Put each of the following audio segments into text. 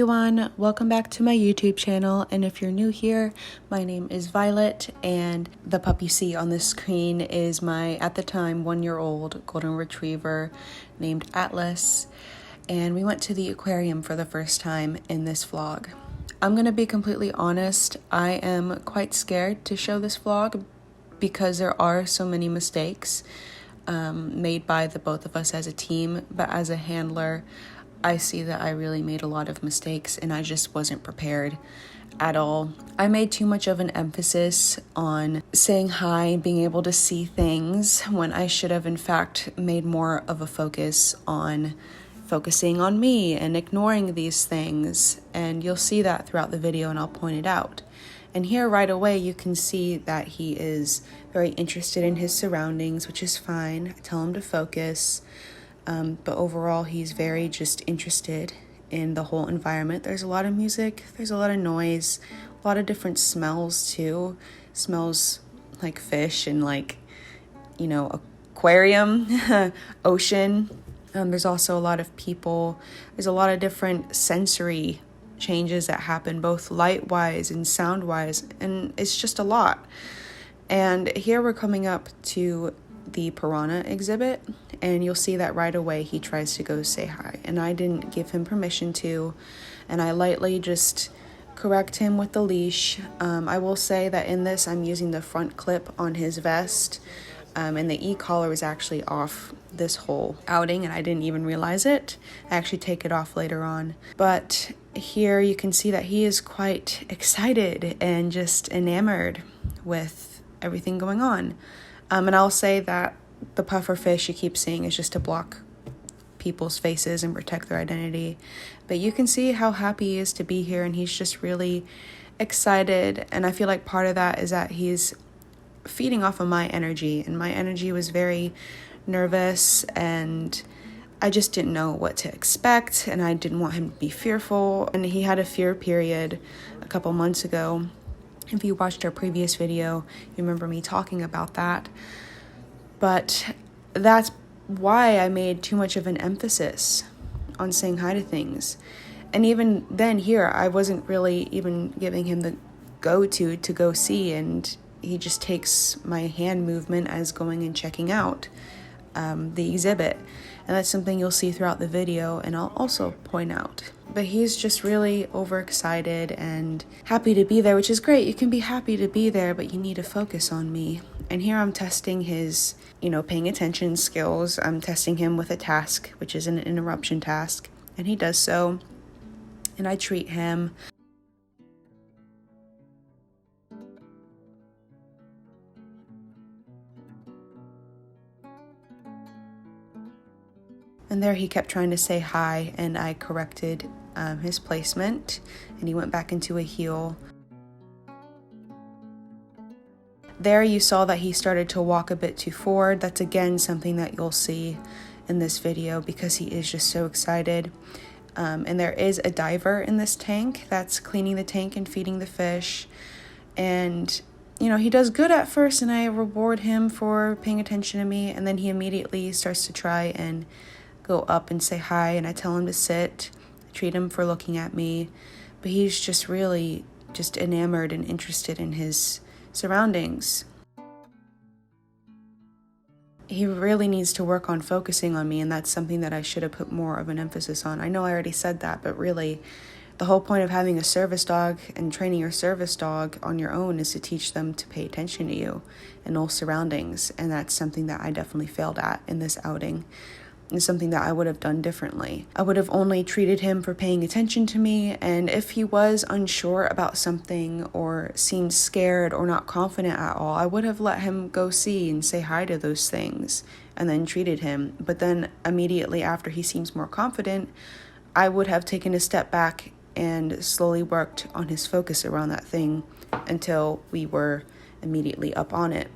everyone, welcome back to my YouTube channel, and if you're new here, my name is Violet, and the pup you see on the screen is my, at the time, 1-year-old golden retriever named Atlas, and we went to the aquarium for the first time in this vlog. I'm gonna be completely honest, I am quite scared to show this vlog because there are so many mistakes made by the both of us as a team, but as a handler, I see that I really made a lot of mistakes and I just wasn't prepared at all. I made too much of an emphasis on saying hi and being able to see things when I should have in fact made more of a focus on focusing on me and ignoring these things. And you'll see that throughout the video and I'll point it out. And here right away you can see that he is very interested in his surroundings, which is fine. I tell him to focus. But overall, he's very just interested in the whole environment. There's a lot of music, there's a lot of noise, a lot of different smells too. Smells like fish and like, you know, aquarium, ocean. There's also a lot of people. There's a lot of different sensory changes that happen, both light-wise and sound-wise, and it's just a lot. And here we're coming up to the piranha exhibit, and you'll see that right away he tries to go say hi, and I didn't give him permission to, and I lightly just correct him with the leash. I will say that in this I'm using the front clip on his vest, and the e-collar is actually off this whole outing, and I didn't even realize it. I actually take it off later on. But here you can see that he is quite excited and just enamored with everything going on. And I'll say that the puffer fish you keep seeing is just to block people's faces and protect their identity. But you can see how happy he is to be here, and he's just really excited. And I feel like part of that is that he's feeding off of my energy, and my energy was very nervous, and I just didn't know what to expect, and I didn't want him to be fearful. And he had a fear period a couple months ago. If you watched our previous video, you remember me talking about that. But that's why I made too much of an emphasis on saying hi to things. And even then here, I wasn't really even giving him the go-to to go see, and he just takes my hand movement as going and checking out the exhibit. And that's something you'll see throughout the video, and I'll also point out. But he's just really overexcited and happy to be there, which is great. You can be happy to be there, but you need to focus on me. And here I'm testing his, paying attention skills. I'm testing him with a task, which is an interruption task. And he does so. And I treat him. And there he kept trying to say hi, and I corrected his placement, and he went back into a heel. There you saw that he started to walk a bit too forward. That's again something that you'll see in this video because he is just so excited. And there is a diver in this tank that's cleaning the tank and feeding the fish. And he does good at first, and I reward him for paying attention to me, and then he immediately starts to try and go up and say hi, and I tell him to sit. I treat him for looking at me, but he's just really just enamored and interested in his surroundings. He really needs to work on focusing on me, and that's something that I should have put more of an emphasis on. I know I already said that, but really the whole point of having a service dog and training your service dog on your own is to teach them to pay attention to you and all surroundings, and that's something that I definitely failed at in this outing. Is something that I would have done differently. I would have only treated him for paying attention to me, and if he was unsure about something or seemed scared or not confident at all, I would have let him go see and say hi to those things and then treated him. But then immediately after he seems more confident, I would have taken a step back and slowly worked on his focus around that thing until we were immediately up on it.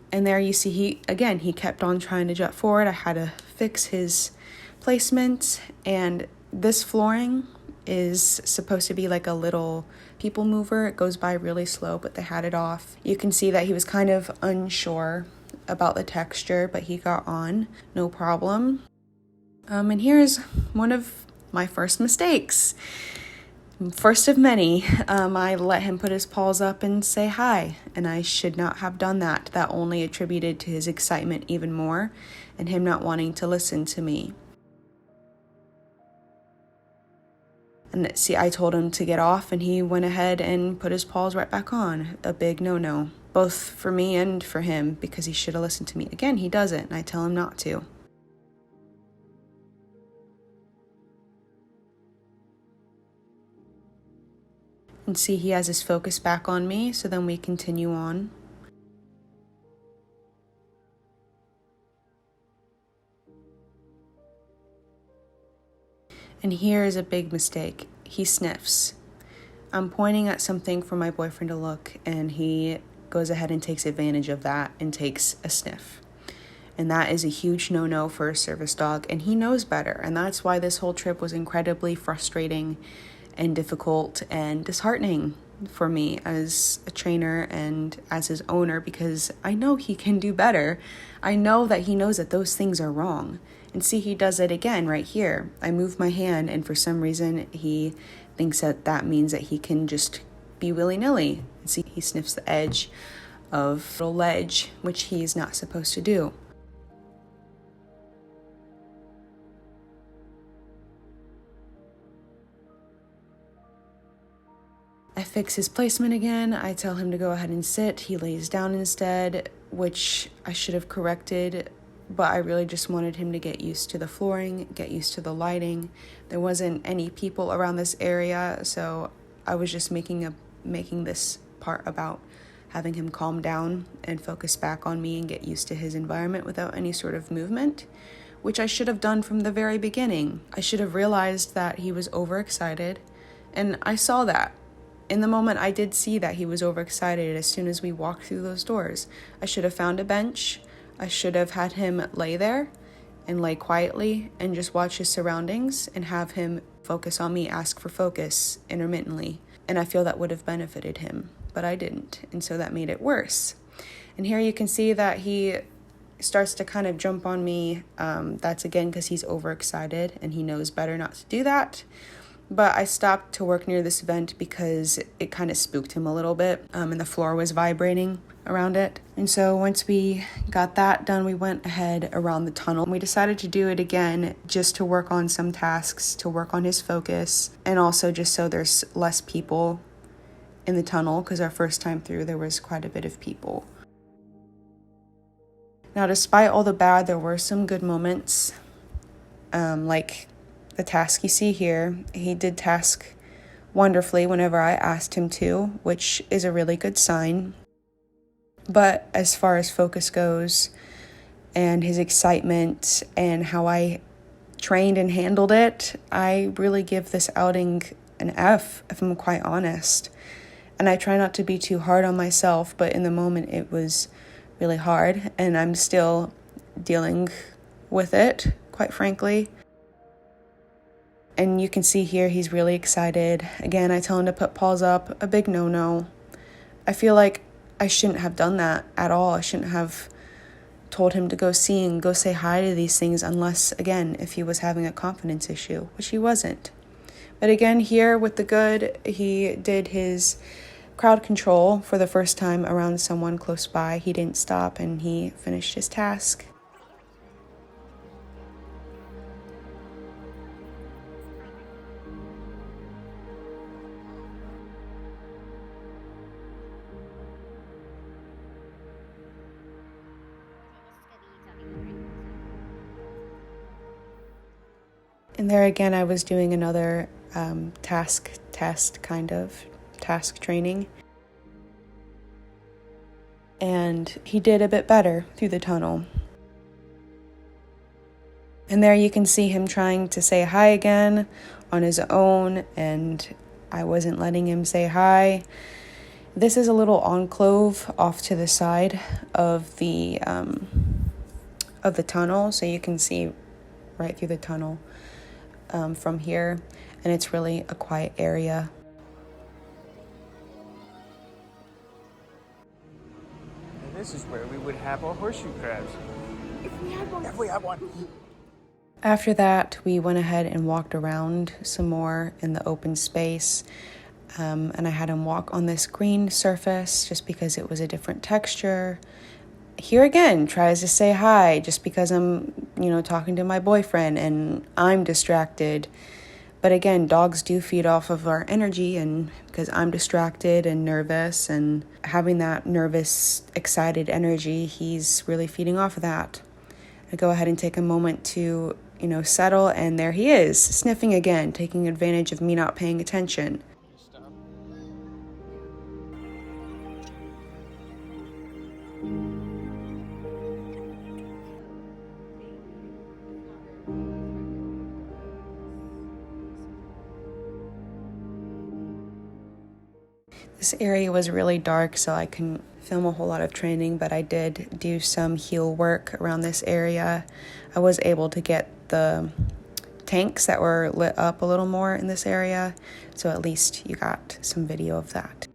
And there you see he kept on trying to jump forward. I had to fix his placement, and this flooring is supposed to be like a little people mover. It goes by really slow, but they had it off. You can see that he was kind of unsure about the texture, but he got on, no problem. And here's one of my first mistakes. First of many. I let him put his paws up and say hi, and I should not have done that. That only attributed to his excitement even more and him not wanting to listen to me. And see, I told him to get off, and he went ahead and put his paws right back on. A big no-no, both for me and for him, because he should have listened to me. Again, he doesn't, and I tell him not to. And see, he has his focus back on me, so then we continue on. And here is a big mistake. He sniffs. I'm pointing at something for my boyfriend to look, and he goes ahead and takes advantage of that and takes a sniff. And that is a huge no-no for a service dog, and he knows better. And that's why this whole trip was incredibly frustrating and difficult and disheartening for me as a trainer and as his owner, because I know he can do better. I know that he knows that those things are wrong. And see, he does it again right here. I move my hand, and for some reason he thinks that that means that he can just be willy-nilly. And see, he sniffs the edge of the ledge, which he's not supposed to do. I fix his placement again. I tell him to go ahead and sit. He lays down instead, which I should have corrected, but I really just wanted him to get used to the flooring, get used to the lighting. There wasn't any people around this area, so I was just making this part about having him calm down and focus back on me and get used to his environment without any sort of movement, which I should have done from the very beginning. I should have realized that he was overexcited, and I saw that. In the moment, I did see that he was overexcited as soon as we walked through those doors. I should have found a bench. I should have had him lay there and lay quietly and just watch his surroundings and have him focus on me, ask for focus intermittently. And I feel that would have benefited him, but I didn't. And so that made it worse. And here you can see that he starts to kind of jump on me. That's again because he's overexcited and he knows better not to do that. But I stopped to work near this vent because it kind of spooked him a little bit, and the floor was vibrating around it. And so once we got that done, we went ahead around the tunnel. We decided to do it again just to work on some tasks, to work on his focus, and also just so there's less people in the tunnel, because our first time through there was quite a bit of people. Now, despite all the bad, there were some good moments, like the task you see here. He did task wonderfully whenever I asked him to, which is a really good sign. But as far as focus goes and his excitement and how I trained and handled it, I really give this outing an F, if I'm quite honest. And I try not to be too hard on myself, but in the moment it was really hard, and I'm still dealing with it, quite frankly. And you can see here he's really excited. Again, I tell him to put paws up, a big no-no. I feel like I shouldn't have done that at all. I shouldn't have told him to go see and go say hi to these things unless, again, if he was having a confidence issue, which he wasn't. But again, here with the good, he did his crowd control for the first time around someone close by. He didn't stop and he finished his task. And there again, I was doing another task training. And he did a bit better through the tunnel. And there you can see him trying to say hi again on his own, and I wasn't letting him say hi. This is a little enclave off to the side of the tunnel, so you can see right through the tunnel from here, and it's really a quiet area. And this is where we would have our horseshoe crabs. If we had one. After that, we went ahead and walked around some more in the open space. And I had him walk on this green surface just because it was a different texture. Here again, tries to say hi just because I'm, talking to my boyfriend and I'm distracted. But again, dogs do feed off of our energy, and because I'm distracted and nervous and having that nervous, excited energy, he's really feeding off of that. I go ahead and take a moment to, settle, and there he is, sniffing again, taking advantage of me not paying attention. This area was really dark, so I couldn't film a whole lot of training, but I did do some heel work around this area. I was able to get the tanks that were lit up a little more in this area, so at least you got some video of that.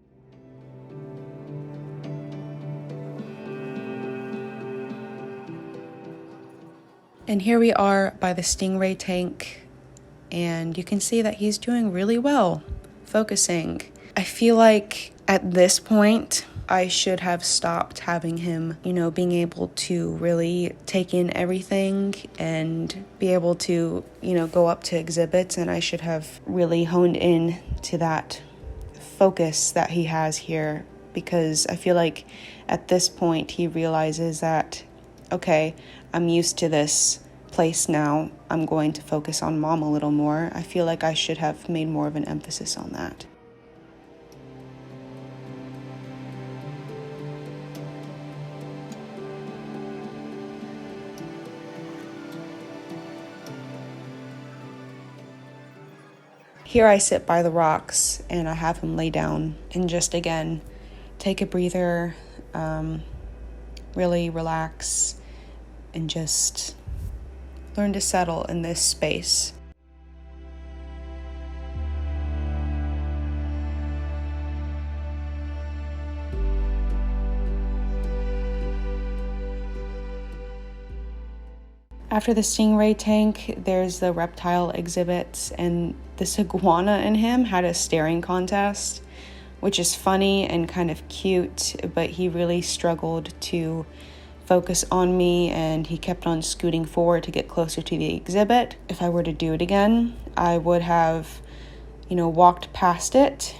And here we are by the stingray tank, and you can see that he's doing really well, focusing. I feel like at this point, I should have stopped having him, being able to really take in everything and be able to, go up to exhibits, and I should have really honed in to that focus that he has here, because I feel like at this point he realizes that, okay, I'm used to this place now. I'm going to focus on mom a little more. I feel like I should have made more of an emphasis on that. Here I sit by the rocks and I have him lay down and just again take a breather, really relax and just learn to settle in this space. After the stingray tank, there's the reptile exhibits, and this iguana in him had a staring contest, which is funny and kind of cute, but he really struggled to focus on me and he kept on scooting forward to get closer to the exhibit. If I were to do it again, I would have, walked past it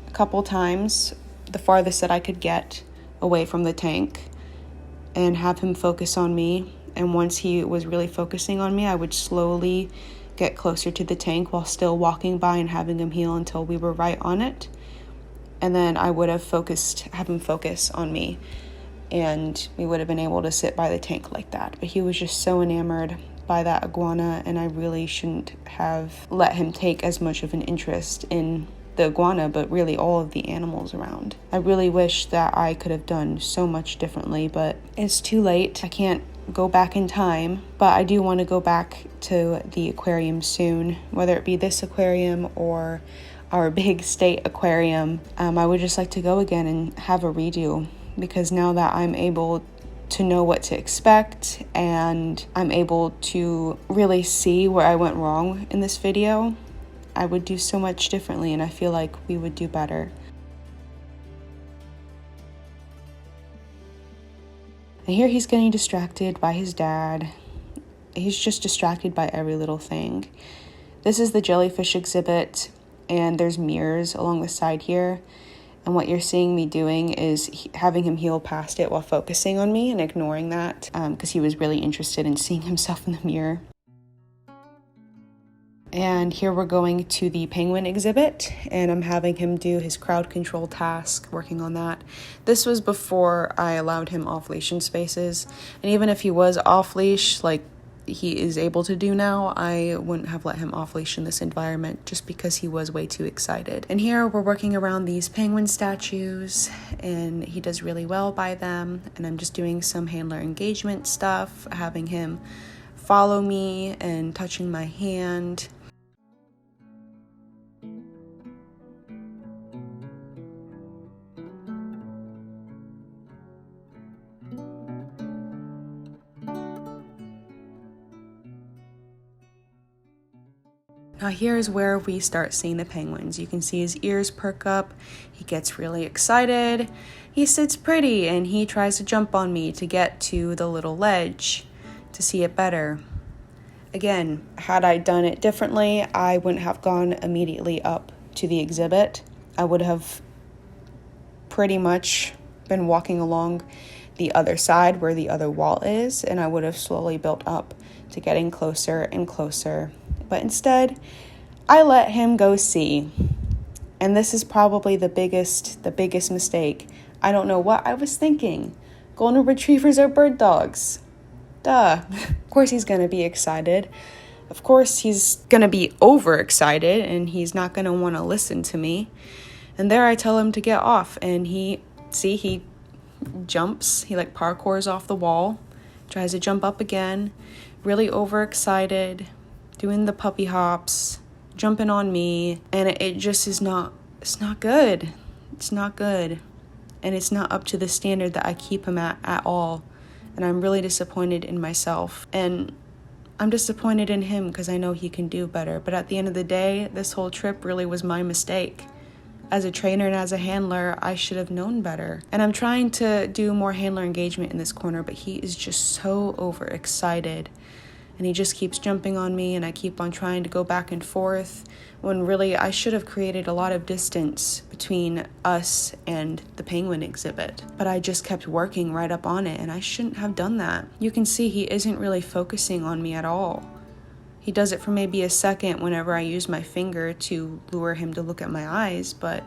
a couple times, the farthest that I could get away from the tank, and have him focus on me. And once he was really focusing on me, I would slowly get closer to the tank while still walking by and having him heel until we were right on it. And then I would have have him focus on me, and we would have been able to sit by the tank like that. But he was just so enamored by that iguana, and I really shouldn't have let him take as much of an interest in the iguana, but really all of the animals around. I really wish that I could have done so much differently, but it's too late. I can't go back in time, but I do want to go back to the aquarium soon, whether it be this aquarium or our big state aquarium. I would just like to go again and have a redo, because now that I'm able to know what to expect and I'm able to really see where I went wrong in this video, I would do so much differently, and I feel like we would do better. And here he's getting distracted by his dad. He's just distracted by every little thing. This is the jellyfish exhibit, and there's mirrors along the side here. And what you're seeing me doing is having him heel past it while focusing on me and ignoring that, because he was really interested in seeing himself in the mirror. And here we're going to the penguin exhibit, and I'm having him do his crowd control task, working on that. This was before I allowed him off-leash in spaces, and even if he was off-leash, like he is able to do now, I wouldn't have let him off-leash in this environment just because he was way too excited. And here we're working around these penguin statues, and he does really well by them, and I'm just doing some handler engagement stuff, having him follow me and touching my hand. Now here's where we start seeing the penguins. You can see his ears perk up. He gets really excited. He sits pretty and he tries to jump on me to get to the little ledge to see it better. Again, had I done it differently, I wouldn't have gone immediately up to the exhibit. I would have pretty much been walking along the other side where the other wall is, and I would have slowly built up to getting closer and closer. But instead, I let him go see. And this is probably the biggest mistake. I don't know what I was thinking. Golden retrievers are bird dogs. Duh. Of course he's going to be excited. Of course he's going to be overexcited and he's not going to want to listen to me. And there I tell him to get off, and he jumps. He parkours off the wall, tries to jump up again, really overexcited, doing the puppy hops, jumping on me, and it just is not, it's not good. It's not good. And it's not up to the standard that I keep him at all. And I'm really disappointed in myself. And I'm disappointed in him because I know he can do better. But at the end of the day, this whole trip really was my mistake. As a trainer and as a handler, I should have known better. And I'm trying to do more handler engagement in this corner, but he is just so overexcited. And he just keeps jumping on me, and I keep on trying to go back and forth, when really I should have created a lot of distance between us and the penguin exhibit. But I just kept working right up on it, and I shouldn't have done that. You can see he isn't really focusing on me at all. He does it for maybe a second whenever I use my finger to lure him to look at my eyes, but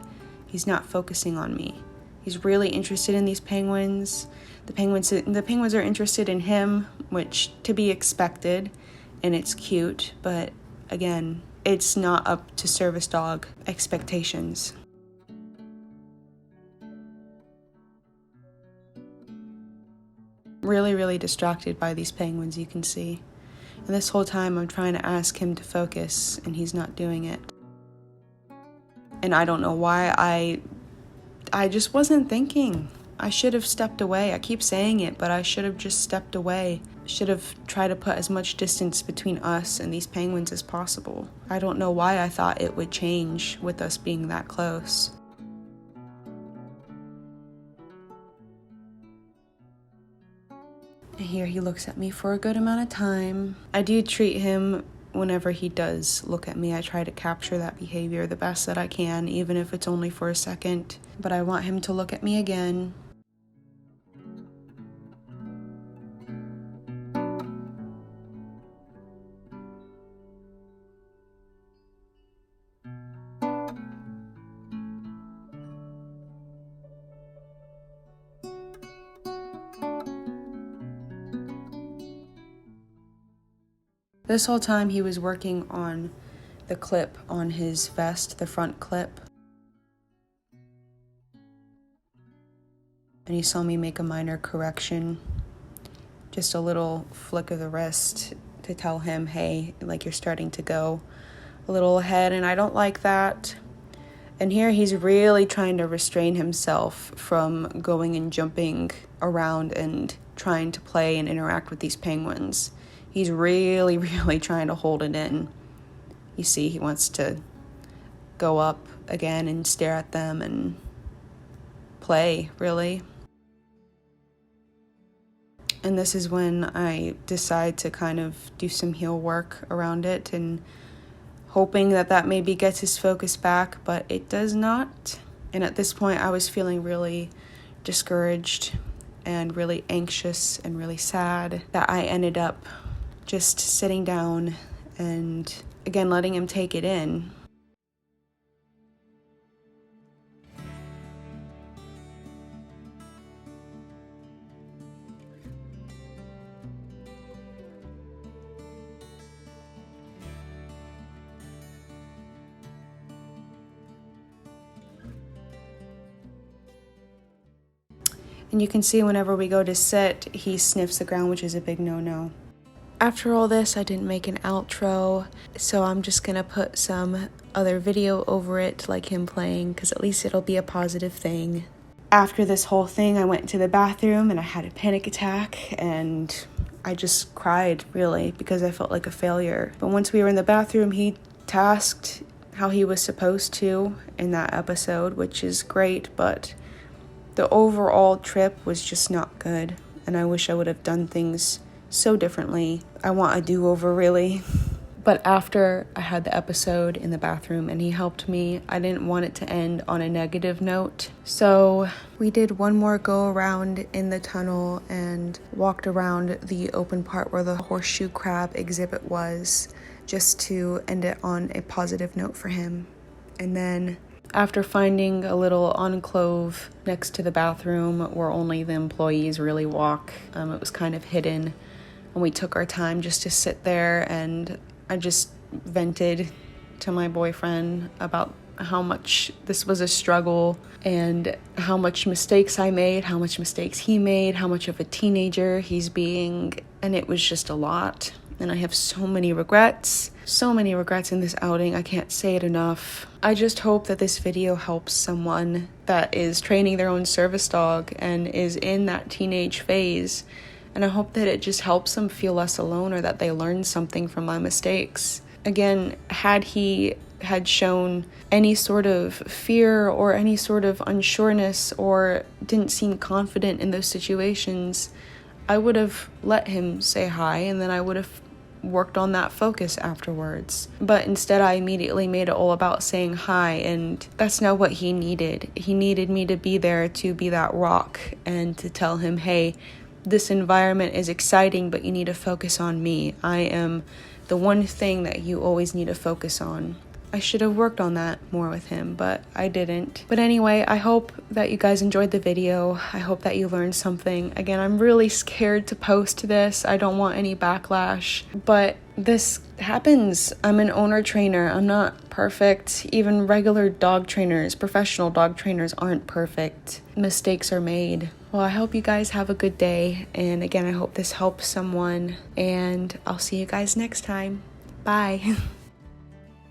he's not focusing on me. He's really interested in these penguins. The penguins are interested in him, which to be expected, and it's cute, but again, it's not up to service dog expectations. Really, really distracted by these penguins, you can see. And this whole time I'm trying to ask him to focus, and he's not doing it. And I don't know why I just wasn't thinking. I should have stepped away. I keep saying it, but I should have just stepped away. Should have tried to put as much distance between us and these penguins as possible. I don't know why I thought it would change with us being that close. And here he looks at me for a good amount of time. I do treat him whenever he does look at me. I try to capture that behavior the best that I can, even if it's only for a second. But I want him to look at me again. This whole time he was working on the clip on his vest, the front clip. And he saw me make a minor correction. Just a little flick of the wrist to tell him, hey, you're starting to go a little ahead, and I don't like that. And here he's really trying to restrain himself from going and jumping around and trying to play and interact with these penguins. He's really, really trying to hold it in. You see, he wants to go up again and stare at them and play, really. And this is when I decide to kind of do some heel work around it, and hoping that maybe gets his focus back, but it does not. And at this point, I was feeling really discouraged and really anxious and really sad that I ended up just sitting down and, again, letting him take it in. And you can see whenever we go to sit, he sniffs the ground, which is a big no-no. After all this, I didn't make an outro, so I'm just gonna put some other video over it, like him playing, because at least it'll be a positive thing. After this whole thing, I went into the bathroom and I had a panic attack, and I just cried, really, because I felt like a failure. But once we were in the bathroom, he tasked how he was supposed to in that episode, which is great, but the overall trip was just not good, and I wish I would have done things so differently. I want a do-over, really. But after I had the episode in the bathroom and he helped me, I didn't want it to end on a negative note. So we did one more go around in the tunnel and walked around the open part where the horseshoe crab exhibit was, just to end it on a positive note for him. And then after finding a little enclave next to the bathroom where only the employees really walk, it was kind of hidden, and we took our time just to sit there, and I just vented to my boyfriend about how much this was a struggle and how much mistakes I made, how much mistakes he made, how much of a teenager he's being, and it was just a lot. And I have so many regrets in this outing. I can't say it enough. I just hope that this video helps someone that is training their own service dog and is in that teenage phase. And I hope that it just helps them feel less alone, or that they learn something from my mistakes. Again, had he had shown any sort of fear or any sort of unsureness or didn't seem confident in those situations, I would have let him say hi, and then I would have worked on that focus afterwards. But instead, I immediately made it all about saying hi, and that's not what he needed. He needed me to be there, to be that rock, and to tell him, hey, this environment is exciting, but you need to focus on me. I am the one thing that you always need to focus on. I should have worked on that more with him, but I didn't. But anyway, I hope that you guys enjoyed the video. I hope that you learned something. Again, I'm really scared to post this. I don't want any backlash, but this happens. I'm an owner trainer. I'm not perfect. Even regular dog trainers, professional dog trainers, aren't perfect. Mistakes are made. Well, I hope you guys have a good day. And again, I hope this helps someone. And I'll see you guys next time. Bye.